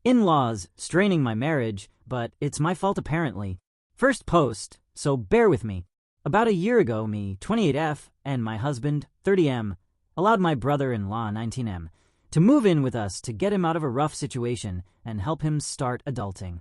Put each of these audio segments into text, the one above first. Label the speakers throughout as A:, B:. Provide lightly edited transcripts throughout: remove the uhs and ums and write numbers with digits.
A: In-laws straining my marriage, but it's my fault apparently. First post, so bear with me. About a year ago, me, 28F, and my husband, 30M, allowed my brother-in-law, 19M, to move in with us to get him out of a rough situation and help him start adulting.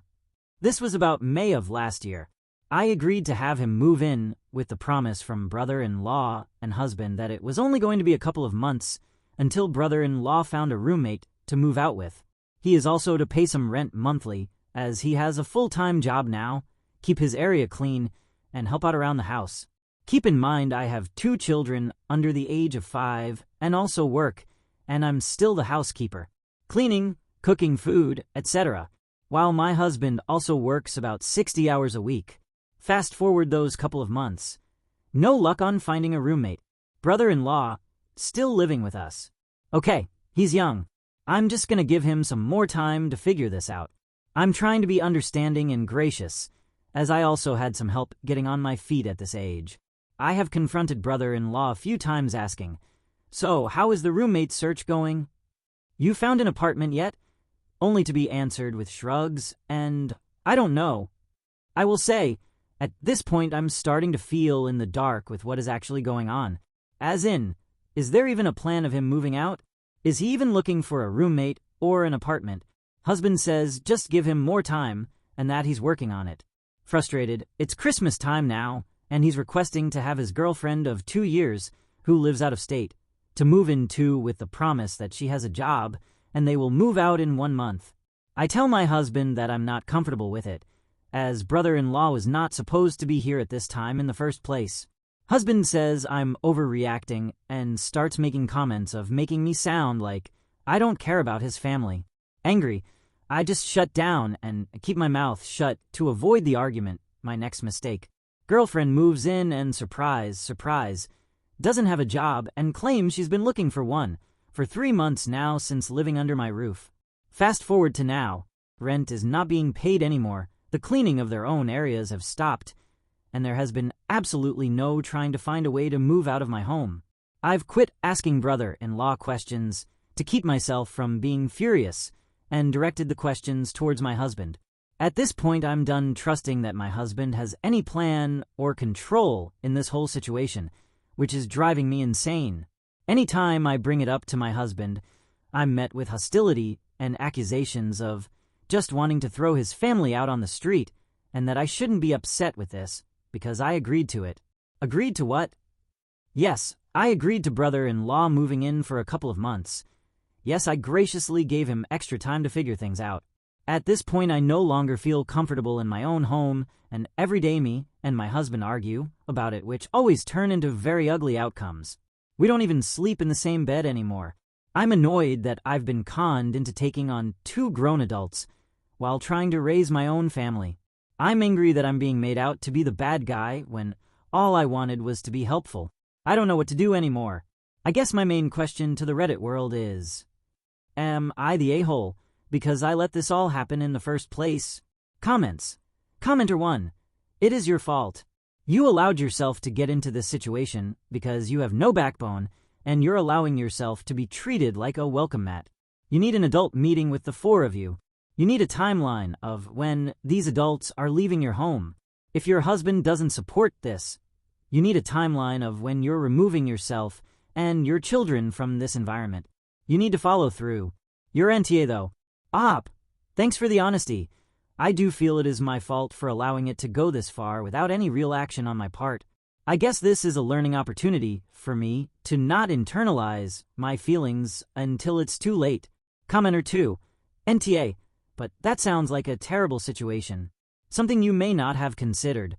A: This was about May of last year. I agreed to have him move in with the promise from brother-in-law and husband that it was only going to be a couple of months until brother-in-law found a roommate to move out with. He is also to pay some rent monthly, as he has a full-time job now, keep his area clean, and help out around the house. Keep in mind I have 2 children under the age of 5 and also work, and I'm still the housekeeper, cleaning, cooking food, etc., while my husband also works about 60 hours a week. Fast forward those couple of months. No luck on finding a roommate. Brother-in-law, still living with us. Okay, he's young. I'm just gonna give him some more time to figure this out. I'm trying to be understanding and gracious, as I also had some help getting on my feet at this age. I have confronted brother-in-law a few times asking, "So, how is the roommate search going? You found an apartment yet?" Only to be answered with shrugs and, "I don't know." I will say, at this point I'm starting to feel in the dark with what is actually going on. As in, is there even a plan of him moving out? Is he even looking for a roommate or an apartment? Husband says just give him more time and that he's working on it. Frustrated, it's Christmas time now, and he's requesting to have his girlfriend of 2 years, who lives out of state, to move in too with the promise that she has a job and they will move out in 1 month. I tell my husband that I'm not comfortable with it, as brother-in-law was not supposed to be here at this time in the first place. Husband says I'm overreacting and starts making comments of making me sound like I don't care about his family. Angry, I just shut down and keep my mouth shut to avoid the argument, my next mistake. Girlfriend moves in and surprise, doesn't have a job and claims she's been looking for one for 3 months now since living under my roof. Fast forward to now, rent is not being paid anymore, the cleaning of their own areas have stopped, and there has been absolutely no trying to find a way to move out of my home. I've quit asking brother-in-law questions to keep myself from being furious and directed the questions towards my husband. At this point, I'm done trusting that my husband has any plan or control in this whole situation, which is driving me insane. Anytime I bring it up to my husband, I'm met with hostility and accusations of just wanting to throw his family out on the street, and that I shouldn't be upset with this because I agreed to it. Agreed to what? Yes, I agreed to brother-in-law moving in for a couple of months. Yes, I graciously gave him extra time to figure things out. At this point, I no longer feel comfortable in my own home, and every day me and my husband argue about it, which always turn into very ugly outcomes. We don't even sleep in the same bed anymore. I'm annoyed that I've been conned into taking on 2 grown adults while trying to raise my own family. I'm angry that I'm being made out to be the bad guy when all I wanted was to be helpful. I don't know what to do anymore. I guess my main question to the Reddit world is, am I the a-hole because I let this all happen in the first place? Comments. Commenter 1. It is your fault. You allowed yourself to get into this situation because you have no backbone and you're allowing yourself to be treated like a welcome mat. You need an adult meeting with the 4 of you. You need a timeline of when these adults are leaving your home. If your husband doesn't support this, you need a timeline of when you're removing yourself and your children from this environment. You need to follow through. You're NTA though. Thanks for the honesty. I do feel it is my fault for allowing it to go this far without any real action on my part. I guess this is a learning opportunity for me to not internalize my feelings until it's too late. Commenter 2. NTA, but that sounds like a terrible situation. Something you may not have considered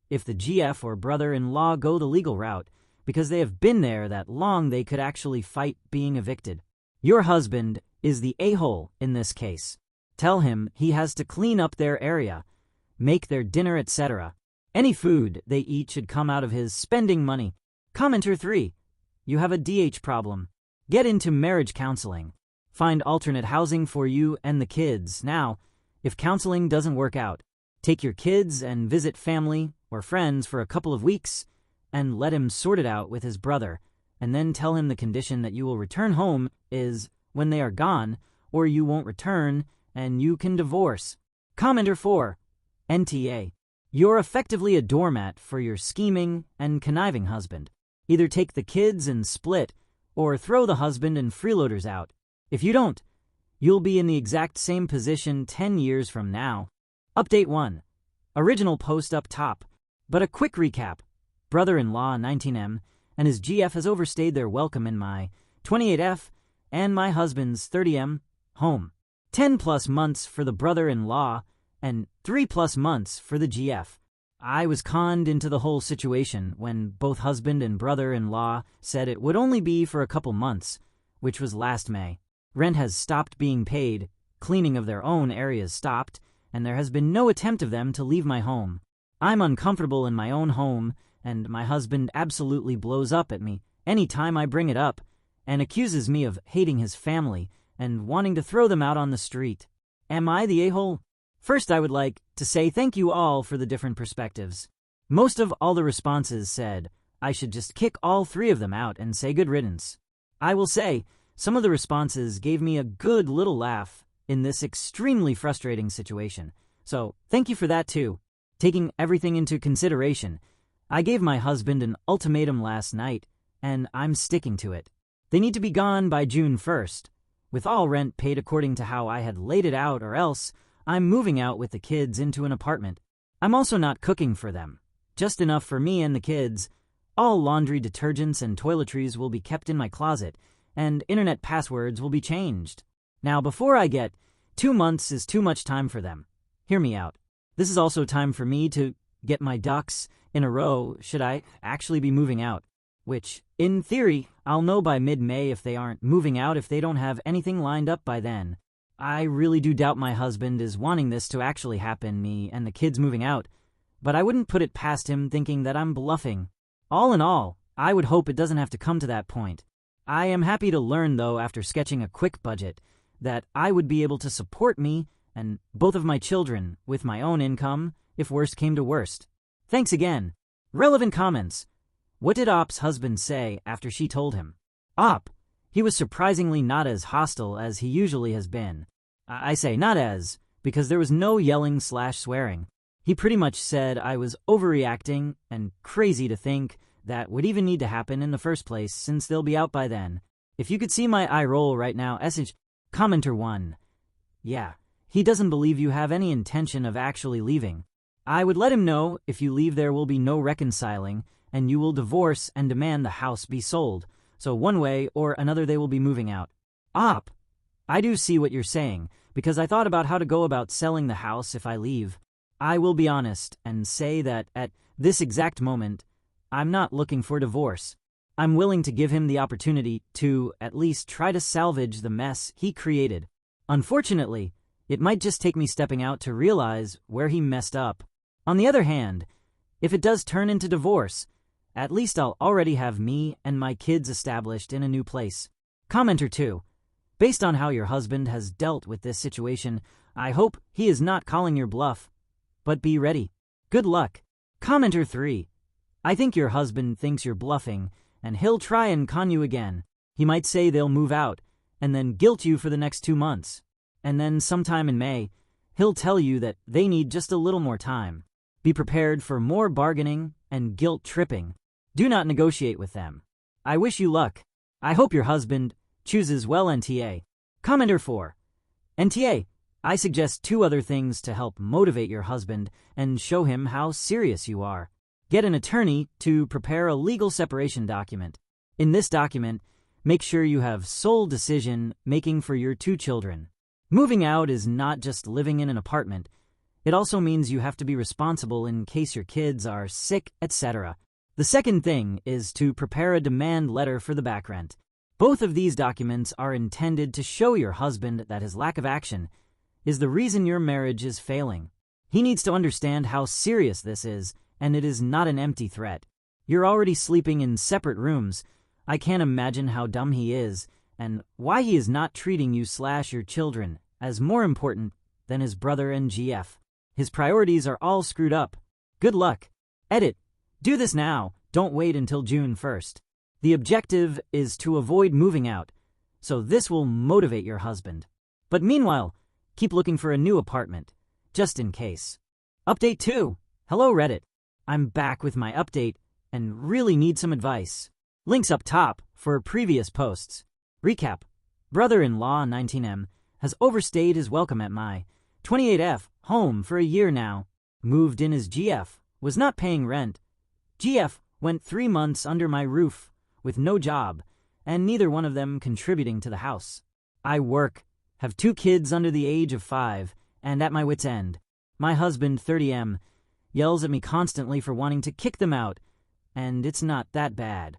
A: if the GF or brother-in-law go the legal route, because they have been there that long they could actually fight being evicted. Your husband is the a-hole in this case. Tell him he has to clean up their area, make their dinner, etc. Any food they eat should come out of his spending money. Commenter 3. You have a DH problem. Get into marriage counseling. Find alternate housing for you and the kids. Now, if counseling doesn't work out, take your kids and visit family or friends for a couple of weeks and let him sort it out with his brother, and then tell him the condition that you will return home is when they are gone, or you won't return and you can divorce. Commenter 4. NTA. You're effectively a doormat for your scheming and conniving husband. Either take the kids and split, or throw the husband and freeloaders out. If you don't, you'll be in the exact same position 10 years from now. Update 1. Original post up top. But a quick recap. Brother-in-law 19M and his GF has overstayed their welcome in my 28F and my husband's 30M home. 10+ months for the brother-in-law and 3+ months for the GF. I was conned into the whole situation when both husband and brother-in-law said it would only be for a couple months, which was last May. Rent has stopped being paid, cleaning of their own areas stopped, and there has been no attempt of them to leave my home. I'm uncomfortable in my own home, and my husband absolutely blows up at me any time I bring it up, and accuses me of hating his family and wanting to throw them out on the street. Am I the a-hole? First, I would like to say thank you all for the different perspectives. Most of all the responses said I should just kick all 3 of them out and say good riddance. I will say, some of the responses gave me a good little laugh in this extremely frustrating situation, so thank you for that too. Taking everything into consideration, I gave my husband an ultimatum last night, and I'm sticking to it. They need to be gone by June 1st, with all rent paid according to how I had laid it out, or else I'm moving out with the kids into an apartment. I'm also not cooking for them, just enough for me and the kids. All laundry detergents and toiletries will be kept in my closet, and internet passwords will be changed. Now, before I get 2 months is too much time for them. Hear me out. This is also time for me to get my ducks in a row should I actually be moving out, which, in theory, I'll know by mid-May if they aren't moving out if they don't have anything lined up by then. I really do doubt my husband is wanting this to actually happen, me and the kids moving out, but I wouldn't put it past him thinking that I'm bluffing. All in all, I would hope it doesn't have to come to that point. I am happy to learn, though, after sketching a quick budget, that I would be able to support me and both of my children with my own income if worst came to worst. Thanks again. Relevant comments. What did Op's husband say after she told him? Op. He was surprisingly not as hostile as he usually has been. I say not as, because there was no yelling/swearing. He pretty much said I was overreacting and crazy to think that would even need to happen in the first place since they'll be out by then. If you could see my eye roll right now, Commenter 1. Yeah, he doesn't believe you have any intention of actually leaving. I would let him know if you leave there will be no reconciling and you will divorce and demand the house be sold. So one way or another they will be moving out. Op. I do see what you're saying, because I thought about how to go about selling the house if I leave. I will be honest and say that at this exact moment, I'm not looking for divorce. I'm willing to give him the opportunity to at least try to salvage the mess he created. Unfortunately, it might just take me stepping out to realize where he messed up. On the other hand, if it does turn into divorce, at least I'll already have me and my kids established in a new place. Commenter 2. Based on how your husband has dealt with this situation, I hope he is not calling your bluff. But be ready. Good luck. Commenter 3. I think your husband thinks you're bluffing, and he'll try and con you again. He might say they'll move out, and then guilt you for the next 2 months. And then sometime in May, he'll tell you that they need just a little more time. Be prepared for more bargaining and guilt tripping. Do not negotiate with them. I wish you luck. I hope your husband chooses well. NTA. Commenter 4. NTA, I suggest 2 other things to help motivate your husband and show him how serious you are. Get an attorney to prepare a legal separation document. In this document, make sure you have sole decision making for your 2 children. Moving out is not just living in an apartment. It also means you have to be responsible in case your kids are sick, etc. The second thing is to prepare a demand letter for the back rent. Both of these documents are intended to show your husband that his lack of action is the reason your marriage is failing. He needs to understand how serious this is, and it is not an empty threat. You're already sleeping in separate rooms. I can't imagine how dumb he is, and why he is not treating you/your children as more important than his brother and GF. His priorities are all screwed up. Good luck. Edit. Do this now. Don't wait until June 1st. The objective is to avoid moving out, so this will motivate your husband. But meanwhile, Keep looking for a new apartment, just in case. Update 2. Hello Reddit. I'm back with my update and really need some advice. Links up top for previous posts. Recap. Brother-in-law 19M has overstayed his welcome at my 28F home for a year now. Moved in as GF, was not paying rent. GF went 3 months under my roof with no job, and neither one of them contributing to the house. I work, have 2 kids under the age of 5, and at my wit's end. My husband, 30M, yells at me constantly for wanting to kick them out, and it's not that bad.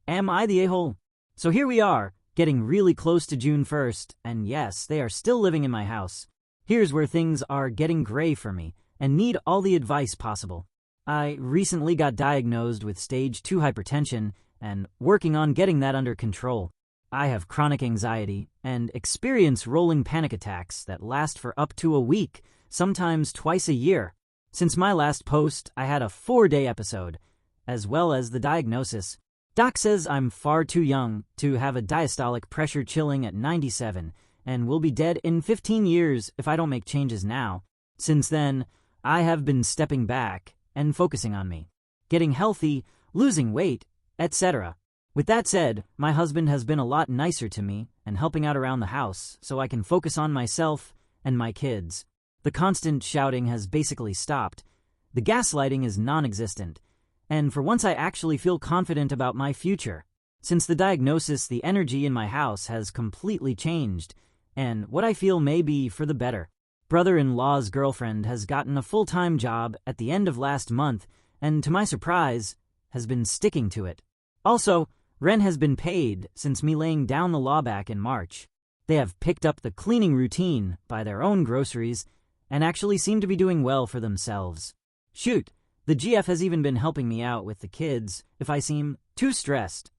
A: Am I the a-hole? So here we are, getting really close to June 1st, and yes, they are still living in my house. Here's where things are getting gray for me, and need all the advice possible. I recently got diagnosed with stage 2 hypertension, and working on getting that under control. I have chronic anxiety, and experience rolling panic attacks that last for up to a week, sometimes twice a year. Since my last post, I had a 4-day episode, as well as the diagnosis. Doc says I'm far too young to have a diastolic pressure chilling at 97, and will be dead in 15 years if I don't make changes now. Since then, I have been stepping back and focusing on me, getting healthy, losing weight, etc. With that said, my husband has been a lot nicer to me and helping out around the house so I can focus on myself and my kids. The constant shouting has basically stopped. The gaslighting is non-existent. And for once I actually feel confident about my future. Since the diagnosis, the energy in my house has completely changed, and what I feel may be for the better. Brother-in-law's girlfriend has gotten a full-time job at the end of last month, and to my surprise, has been sticking to it. Also, rent has been paid since me laying down the law back in March. They have picked up the cleaning routine, buy their own groceries, and actually seem to be doing well for themselves. Shoot, the GF has even been helping me out with the kids if I seem too stressed.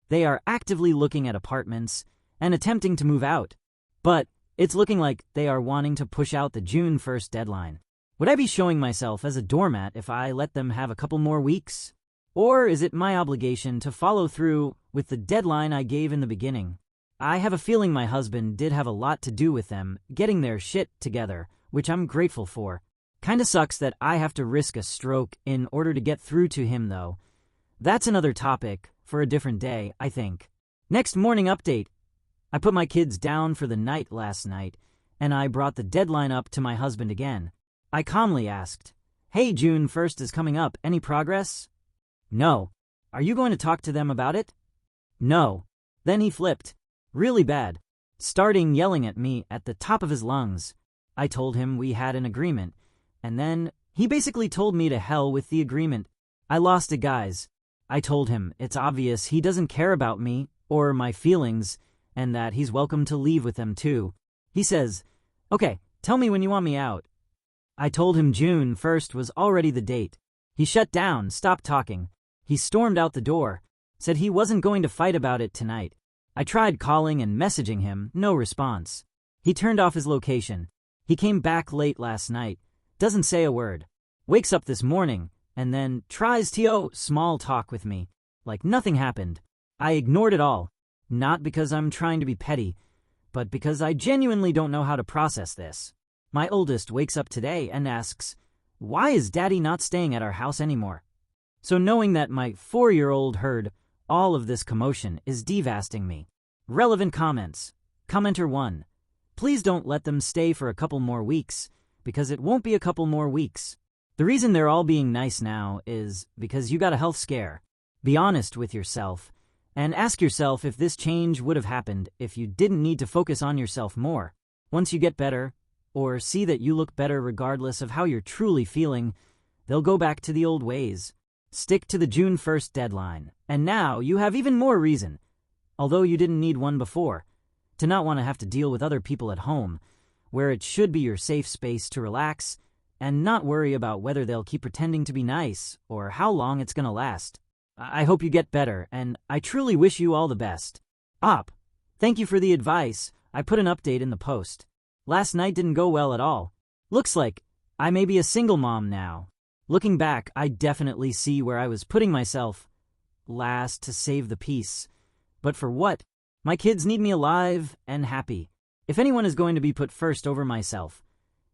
A: They are actively looking at apartments and attempting to move out, but it's looking like they are wanting to push out the June 1st deadline. Would I be showing myself as a doormat if I let them have a couple more weeks? Or is it my obligation to follow through with the deadline I gave in the beginning? I have a feeling my husband did have a lot to do with them getting their shit together, which I'm grateful for. Kinda sucks that I have to risk a stroke in order to get through to him though. That's another topic for a different day, I think. Next morning update. I put my kids down for the night last night, and I brought the deadline up to my husband again. I calmly asked, "Hey, June 1st is coming up, any progress?" "No." "Are you going to talk to them about it?" "No." Then he flipped. Really bad. Starting yelling at me at the top of his lungs. I told him we had an agreement, and then he basically told me to hell with the agreement. I lost it, guys. I told him it's obvious he doesn't care about me or my feelings, and that he's welcome to leave with them too. He says, "Okay, tell me when you want me out." I told him June 1st was already the date. He shut down, stopped talking. He stormed out the door, said he wasn't going to fight about it tonight. I tried calling and messaging him, no response. He turned off his location. He came back late last night, doesn't say a word. Wakes up this morning, and then tries to small talk with me, like nothing happened. I ignored it all, not because I'm trying to be petty, but because I genuinely don't know how to process this. My oldest wakes up today and asks, "Why is Daddy not staying at our house anymore?" So knowing that my 4-year-old heard all of this commotion is devastating me. Relevant comments. Commenter 1. Please don't let them stay for a couple more weeks, because it won't be a couple more weeks. The reason they're all being nice now is because you got a health scare. Be honest with yourself, and ask yourself if this change would have happened if you didn't need to focus on yourself more. Once you get better, or see that you look better regardless of how you're truly feeling, they'll go back to the old ways. Stick to the June 1st deadline, and now you have even more reason, although you didn't need one before, to not want to have to deal with other people at home, where it should be your safe space to relax and not worry about whether they'll keep pretending to be nice or how long it's gonna last. I hope you get better, and I truly wish you all the best. Thank you for the advice. I put an update in the post. Last night didn't go well at all. Looks like I may be a single mom now. Looking back, I definitely see where I was putting myself last to save the peace. But for what? My kids need me alive and happy. If anyone is going to be put first over myself,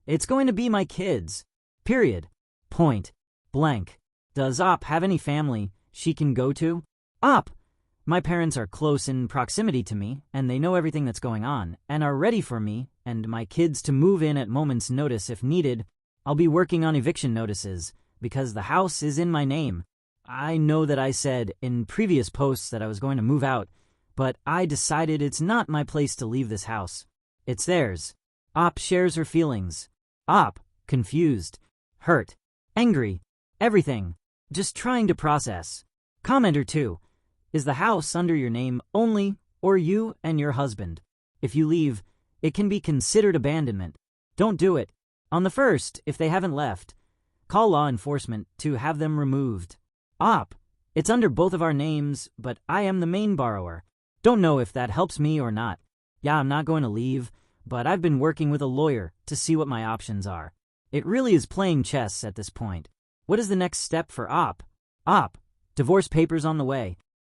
A: it's going to be my kids. Period. Point blank. Does Op have any family she can go to? Op! My parents are close in proximity to me, and they know everything that's going on, and are ready for me and my kids to move in at moment's notice if needed. I'll be working on eviction notices, because the house is in my name. I know that I said in previous posts that I was going to move out, but I decided it's not my place to leave this house. It's theirs. Op shares her feelings. Op, confused, hurt, angry, everything, just trying to process. Commenter 2. Is the house under your name only, or you and your husband? If you leave, it can be considered abandonment. Don't do it. On the first, if they haven't left, call law enforcement to have them removed. Op, it's under both of our names, but I am the main borrower. Don't know if that helps me or not. Yeah, I'm not going to leave, but I've been working with a lawyer to see what my options are. It really is playing chess at this point. What is the next step for Op? Op, divorce papers on the way.